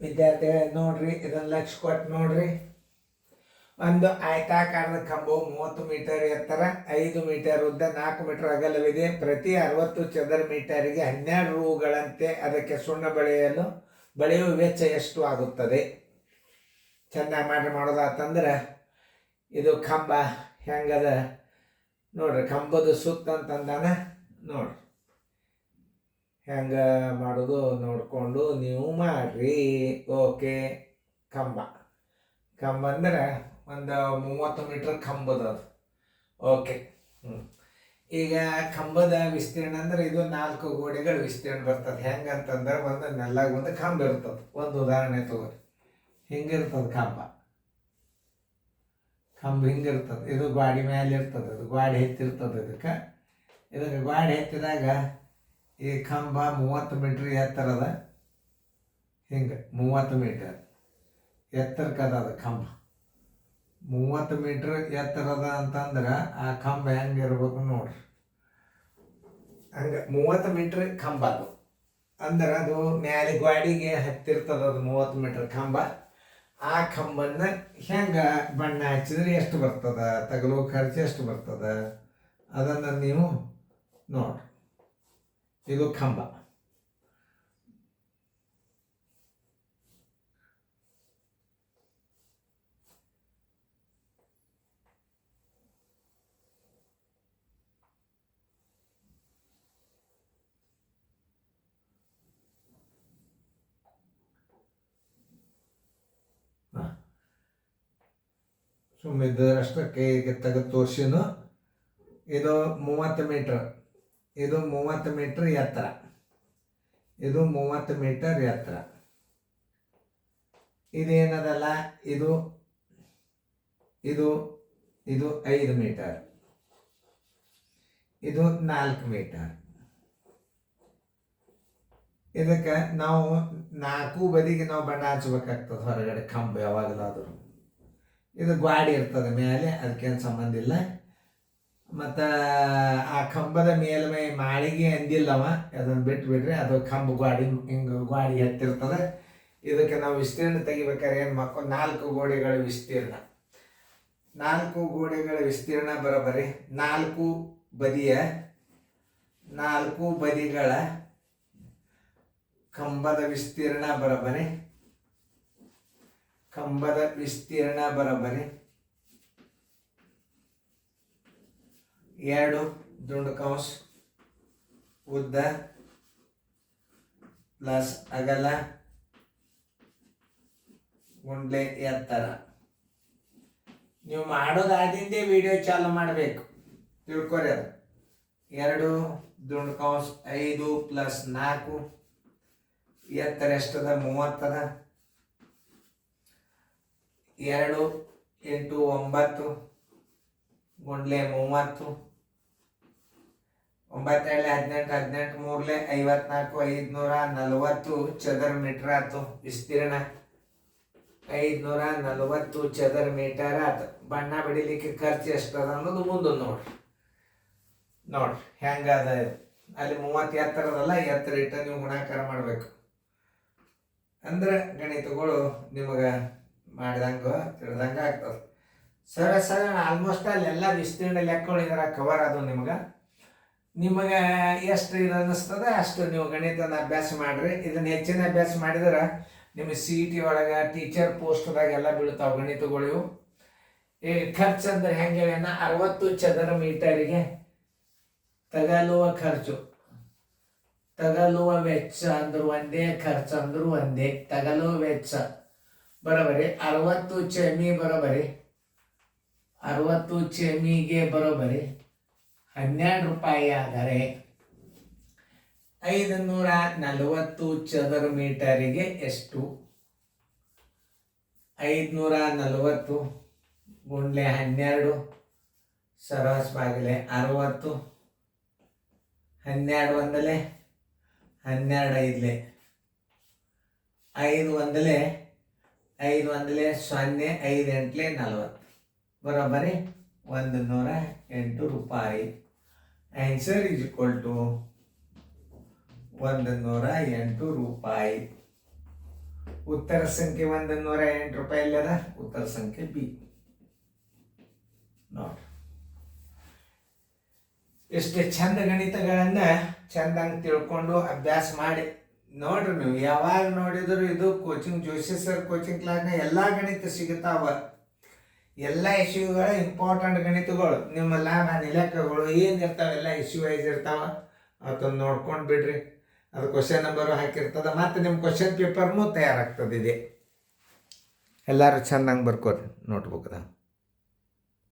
ವಿದ್ಯಾರ್ಥಿಗಳೇ ನೋಡ್ರಿ, ಇದನ್ನು ಲಕ್ಷ ಕೊಟ್ಟು ನೋಡ್ರಿ. ಒಂದು ಆಯತಾಕಾರದ ಕಂಬವು 30 ಮೀಟರ್ ಎತ್ತರ, 5 ಮೀಟರ್ ಉದ್ದ, 4 ಮೀಟರ್ ಅಗಲವಿದೆ. ಪ್ರತಿ 60 ಚದರ ಮೀಟರಿಗೆ 12 ರೂಗಳಂತೆ ಅದಕ್ಕೆ ಸುಣ್ಣ ಬಳೆಯುವ ವೆಚ್ಚ ಎಷ್ಟು ಆಗುತ್ತದೆ? ಚೆನ್ನಾಗಿ ಮಾಡೋದಾತಂದ್ರೆ ಇದು ಕಂಬ ಹೆಂಗದ ನೋಡ್ರಿ. ಕಂಬದ ಸುತ್ತ ಅಂತಂದಾನ ನೋಡ್ರಿ. ಹೆಂಗೆ ಮಾಡೋದು ನೋಡಿಕೊಂಡು ನೀವು ಮಾಡ್ರಿ. ಓಕೆ. ಕಂಬ ಅಂದ್ರೆ ಒಂದು 30 ಮೀಟರ್ ಕಂಬದ ಅದು. ಓಕೆ. ಈಗ ಕಂಬದ ವಿಸ್ತೀರ್ಣ ಅಂದ್ರೆ ಇದು 4 ಗೋಡೆಗಳ ವಿಸ್ತೀರ್ಣ ಬರ್ತದೆ. ಹೆಂಗಂತಂದ್ರೆ ಒಂದು ನೆಲ್ಲಾಗ ಒಂದು ಕಂಬ ಇರ್ತದೆ. ಒಂದು ಉದಾಹರಣೆ ತಗೋರಿ. ಹಿಂಗಿರ್ತದೆ ಕಂಬ ಹಿಂಗಿರ್ತದೆ. ಇದು ಗಾಡಿ ಮೇಲೆ ಇರ್ತದೆ. ಅದು ಗಾಡಿ ಎತ್ತಿರ್ತದೆ. ಇದಕ್ಕೆ ಗಾಡಿ ಎತ್ತಿದಾಗ ಈ ಕಂಬ 30 ಮೀಟ್ರ್ ಎತ್ತರದ. ಹಿಂಗೆ 30 ಮೀಟರ್ ಎತ್ತರಕ್ಕದ ಕಂಬ. 30 ಮೀಟ್ರ್ ಎತ್ತರದ ಅಂತಂದ್ರೆ ಆ ಕಂಬ ಹೆಂಗಿರ್ಬೇಕು ನೋಡ್ರಿ. ಹಂಗೆ 30 ಮೀಟ್ರ್ ಕಂಬ ಅದು ಅಂದ್ರೆ ಅದು ಮ್ಯಾಲೆ ಗಾಡಿಗೆ ಹತ್ತಿರ್ತದ. ಅದು 30 ಮೀಟರ್ ಕಂಬ. ಆ ಕಂಬನ್ನ ಹೆಂಗೆ ಬಣ್ಣ ಹಚ್ಚಿದ್ರೆ ಎಷ್ಟು ಬರ್ತದ, ತಗಲೋ ಖರ್ಚು ಎಷ್ಟು ಬರ್ತದ, ಅದನ್ನು ನೀವು ನೋಡ್ರಿ. ಇದು ಕಂಬ. ಸುಮ್ಮಿದ್ದರಷ್ಟಕ್ಕೆ ಈಗ ತೆಗೆದು ತೋರಿಸಿನು. ಇದು 30 ಮೀಟ್ರ್. ಇದು 30 ಮೀಟ್ರ್ ಎತ್ತರ. ಇದು 30 ಮೀಟರ್ ಎತ್ತರ. ಇದೇನದಲ್ಲ ಇದು ಇದು ಇದು 5 ಮೀಟರ್. ಇದು 4 ಮೀಟರ್. ಇದಕ್ಕೆ ನಾವು 4 ಬದಿಗೆ ನಾವು ಬಣ್ಣ ಹಚ್ಬೇಕಾಗ್ತದೆ ಹೊರಗಡೆ ಕಂಬ ಯಾವಾಗಲಾದರೂ. ಇದು ಗಾಡಿ ಇರ್ತದೆ ಮೇಲೆ, ಅದಕ್ಕೇನು ಸಂಬಂಧ ಇಲ್ಲ. ಮತ್ತು ಆ ಕಂಬದ ಮೇಲ್ಮೈ ಮಾಳಿಗೆ ಅಂದಿಲ್ಲವ, ಅದನ್ನು ಬಿಟ್ಬಿಡ್ರಿ. ಅದು ಕಂಬ ಗಾಡಿ ಹಿಂಗೆ ಗಾಡಿ ಎತ್ತಿರ್ತದೆ. ಇದಕ್ಕೆ ನಾವು ವಿಸ್ತೀರ್ಣ ತೆಗಿಬೇಕಾದ್ರೆ ಏನು ಮಾಡ್ಕೊ 4 ಗೋಡೆಗಳ ವಿಸ್ತೀರ್ಣ. 4 ಗೋಡೆಗಳ ವಿಸ್ತೀರ್ಣ ಬರೋಬ್ಬರಿ 4 ಬದಿಗಳ ಕಂಬದ ವಿಸ್ತೀರ್ಣ ಬರೋಬ್ಬರಿ 2 ದುಂಡು ಕಂಸ ಉದ್ದ ಪ್ಲಸ್ ಅಗಲ ಗುಂಡ್ಲೆ ಎತ್ತರ. ನೀವು ಮಾಡೋದಾದಿಂದೇ ವಿಡಿಯೋ ಚಾಲು ಮಾಡಬೇಕು, ತಿಳ್ಕೊರಿ. ಅದು 2 ದುಂಡು ಕಂಸ 5 ಪ್ಲಸ್ 4 ಎತ್ತರ ಎಷ್ಟದ 30 ಅದ. 2 ಇಂಟು 9 ಗುಂಡ್ಲೆ 30. 9 18 18 3 54 540 ಚದರ ಮೀಟರ್ ಆಯ್ತು ವಿಸ್ತೀರ್ಣ. 540 ಚದರ ಮೀಟರ್ ಆಯ್ತು. ಬಣ್ಣ ಬಡಿಲಿಕ್ಕೆ ಖರ್ಚು ಎಷ್ಟದ ಅನ್ನೋದು ಮುಂದೆ ನೋಡ್ರಿ ಹೆಂಗದ. ಅಲ್ಲಿ 30 ಎತ್ತರದಲ್ಲ, ಎತ್ತರ ಇಟ್ಟ ನೀವು ಗುಣಾಕಾರ ಮಾಡಬೇಕು. ಅಂದ್ರೆ ಗಣಿತಗಳು ನಿಮಗೆ ಮಾಡಿದಂಗೆ ತಿಳಿದಂಗೆ ಆಗ್ತದೆ. ಸರ ಆಲ್ಮೋಸ್ಟ್ ಅಲ್ಲೆಲ್ಲ ವಿಸ್ತೀರ್ಣ ಲೆಕ್ಕಗಳು ಇದರ ಕವರ್ ಅದು. ನಿಮಗೆ ಎಷ್ಟು ಇದು ಅನ್ನಿಸ್ತದೆ ಅಷ್ಟು ನೀವು ಗಣಿತನ ಅಭ್ಯಾಸ ಮಾಡಿರಿ. ಇದನ್ನು ಹೆಚ್ಚಿನ ಅಭ್ಯಾಸ ಮಾಡಿದ್ರೆ ನಿಮಗೆ CET ಒಳಗೆ ಟೀಚರ್ ಪೋಸ್ಟ್ದಾಗ ಎಲ್ಲ ಬೀಳ್ತಾವೆ ಗಣಿತಗಳು. ಈ ಖರ್ಚು ಅಂದ್ರೆ ಹೆಂಗೆ 60 ಚದರ ಮೀಟರಿಗೆ ತಗಲುವ ಖರ್ಚು, ತಗಲುವ ವೆಚ್ಚ ಅಂದ್ರು ಒಂದೇ, ಖರ್ಚು ಅಂದ್ರು ಒಂದೇ. ತಗಲುವ ವೆಚ್ಚ ಬರೋಬರಿ 60 ಚಮಿ ಬರೋಬರಿ 60 ಚಮಿಗೆ ಬರೋಬರಿ 12 ರೂಪಾಯಿ. ಆದರೆ 540 ಚದರ ಮೀಟರಿಗೆ ಎಷ್ಟು? 540 ಗುಂಡ್ಲೆ 12 ಸರಸ್ ಬಾಗಿಲೆ 60. 12 ಒಂದಲೆ 12 ಐದಲೆ 5 ಒಂದಲೆ 5 ಒಂದಲೆ 0 5 ಎಂಟ್ಲೆ 40 ಬರೋಬ್ಬರಿ 108 ರೂಪಾಯಿ. ಆನ್ಸರ್ ಈಸ್ ಈಕ್ವಲ್ ಟು 108 ರೂಪಾಯಿ. ಉತ್ತರ ಸಂಖ್ಯೆ 108 ರೂಪಾಯಿ ಅದ. ಉತ್ತರ ಸಂಖ್ಯೆ ಬಿ ನೋಡ್ರಿ. ಇಷ್ಟೇ ಚಂದ ಗಣಿತಗಳನ್ನ ಚಂದಂಗೆ ತಿಳ್ಕೊಂಡು ಅಭ್ಯಾಸ ಮಾಡಿ ನೋಡ್ರಿ. ನೀವು ಯಾವಾಗ ನೋಡಿದ್ರು ಇದು ಕೋಚಿಂಗ್ ಜೋಶಿ ಸರ್ ಕೋಚಿಂಗ್ ಕ್ಲಾಸ್ನ ಎಲ್ಲ ಗಣಿತ ಸಿಗುತ್ತಾವ. ಎಲ್ಲ ಇಶ್ಯೂಗಳ ಇಂಪಾರ್ಟೆಂಟ್ ಗಣಿತಗಳು ನಿಮ್ಮ ಲಾಭ ನಿಲಕಗಳು ಏನಿರ್ತಾವೆ ಎಲ್ಲ ಇಶ್ಯೂ ವೈಸ್ ಇರ್ತಾವ. ಅವತ್ತೊಂದು ನೋಡ್ಕೊಂಡು ಬಿಡ್ರಿ. ಅದು ಕ್ವಶನ್ ನಂಬರು ಹಾಕಿರ್ತದೆ. ಮತ್ತು ನಿಮ್ಮ ಕ್ವಶನ್ ಪೇಪರ್ನೂ ತಯಾರಾಗ್ತದೆ. ಇದೆ ಎಲ್ಲರೂ ಚೆಂದಂಗೆ ಬರ್ಕೋರಿ ನೋಟ್ಬುಕ್ದಾಗ.